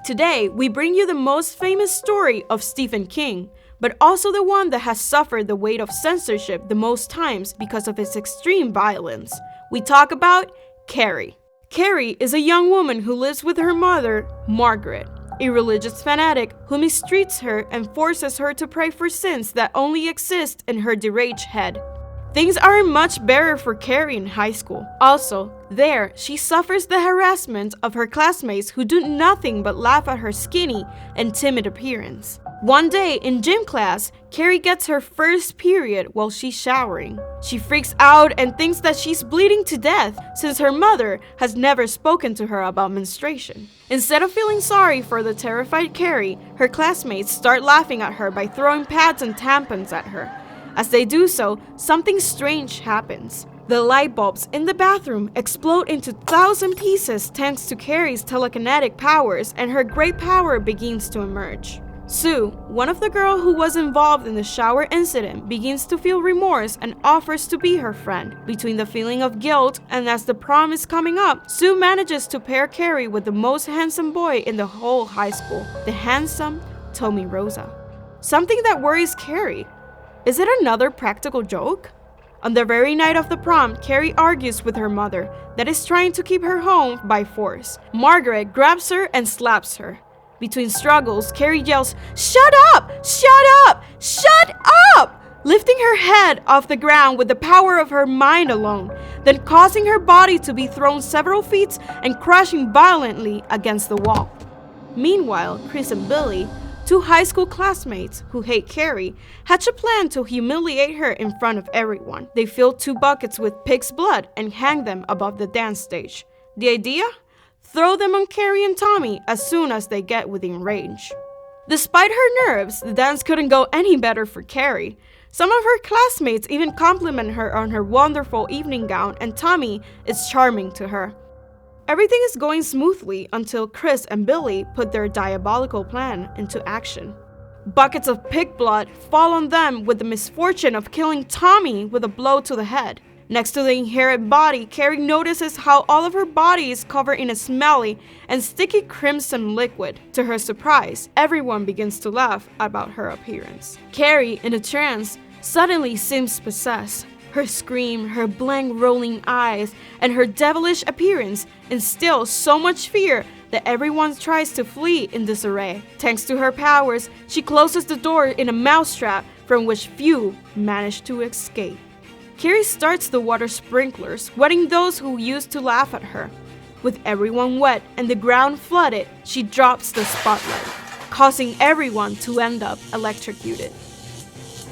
Today, we bring you the most famous story of Stephen King, but also the one that has suffered the weight of censorship the most times because of its extreme violence. We talk about Carrie. Carrie is a young woman who lives with her mother, Margaret, a religious fanatic who mistreats her and forces her to pray for sins that only exist in her deranged head. Things aren't much better for Carrie in high school. Also, there, she suffers the harassment of her classmates who do nothing but laugh at her skinny and timid appearance. One day in gym class, Carrie gets her first period while she's showering. She freaks out and thinks that she's bleeding to death since her mother has never spoken to her about menstruation. Instead of feeling sorry for the terrified Carrie, her classmates start laughing at her by throwing pads and tampons at her. As they do so, something strange happens. The light bulbs in the bathroom explode into 1,000 pieces thanks to Carrie's telekinetic powers, and her great power begins to emerge. Sue, one of the girls who was involved in the shower incident, begins to feel remorse and offers to be her friend. Between the feeling of guilt and as the prom is coming up, Sue manages to pair Carrie with the most handsome boy in the whole high school, the handsome Tommy Rosa. Something that worries Carrie. Is it another practical joke? On the very night of the prom, Carrie argues with her mother that is trying to keep her home by force. Margaret grabs her and slaps her. Between struggles, Carrie yells, "Shut up! Shut up! Shut up!" lifting her head off the ground with the power of her mind alone, then causing her body to be thrown several feet and crashing violently against the wall. Meanwhile, Chris and Billy, two high school classmates who hate Carrie, hatch a plan to humiliate her in front of everyone. They fill 2 buckets with pig's blood and hang them above the dance stage. The idea? Throw them on Carrie and Tommy as soon as they get within range. Despite her nerves, the dance couldn't go any better for Carrie. Some of her classmates even compliment her on her wonderful evening gown, and Tommy is charming to her. Everything is going smoothly until Chris and Billy put their diabolical plan into action. Buckets of pig blood fall on them with the misfortune of killing Tommy with a blow to the head. Next to the inherent body, Carrie notices how all of her body is covered in a smelly and sticky crimson liquid. To her surprise, everyone begins to laugh about her appearance. Carrie, in a trance, suddenly seems possessed. Her scream, her blank rolling eyes, and her devilish appearance instill so much fear that everyone tries to flee in disarray. Thanks to her powers, she closes the door in a mousetrap from which few manage to escape. Carrie starts the water sprinklers, wetting those who used to laugh at her. With everyone wet and the ground flooded, she drops the spotlight, causing everyone to end up electrocuted.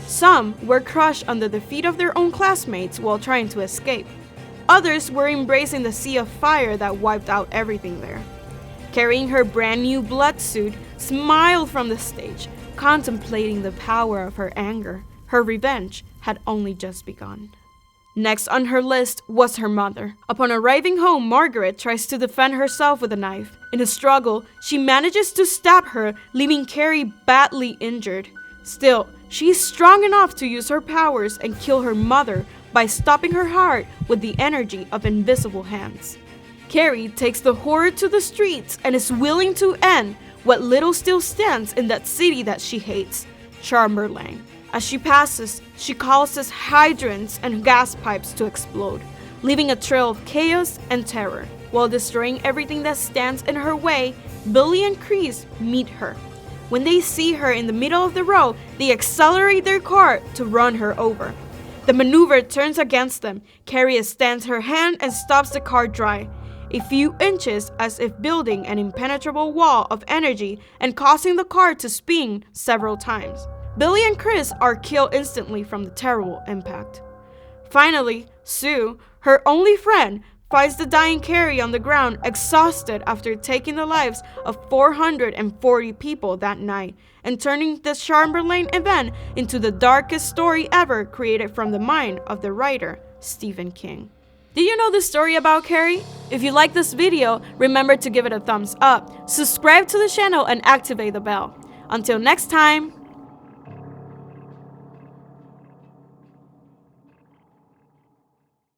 Some were crushed under the feet of their own classmates while trying to escape. Others were embracing the sea of fire that wiped out everything there. Carrying her brand new blood suit, smiled from the stage, contemplating the power of her anger. Her revenge had only just begun. Next on her list was her mother. Upon arriving home, Margaret tries to defend herself with a knife. In a struggle, she manages to stab her, leaving Carrie badly injured. Still, she is strong enough to use her powers and kill her mother by stopping her heart with the energy of invisible hands. Carrie takes the horror to the streets and is willing to end what little still stands in that city that she hates, Chamberlain. As she passes, she causes hydrants and gas pipes to explode, leaving a trail of chaos and terror. While destroying everything that stands in her way, Billy and Chris meet her. When they see her in the middle of the road, they accelerate their car to run her over. The maneuver turns against them. Carrie extends her hand and stops the car dry, a few inches as if building an impenetrable wall of energy and causing the car to spin several times. Billy and Chris are killed instantly from the terrible impact. Finally, Sue, her only friend, finds the dying Carrie on the ground, exhausted after taking the lives of 440 people that night and turning the Chamberlain event into the darkest story ever created from the mind of the writer, Stephen King. Did you know the story about Carrie? If you like this video, remember to give it a thumbs up, subscribe to the channel, and activate the bell. Until next time!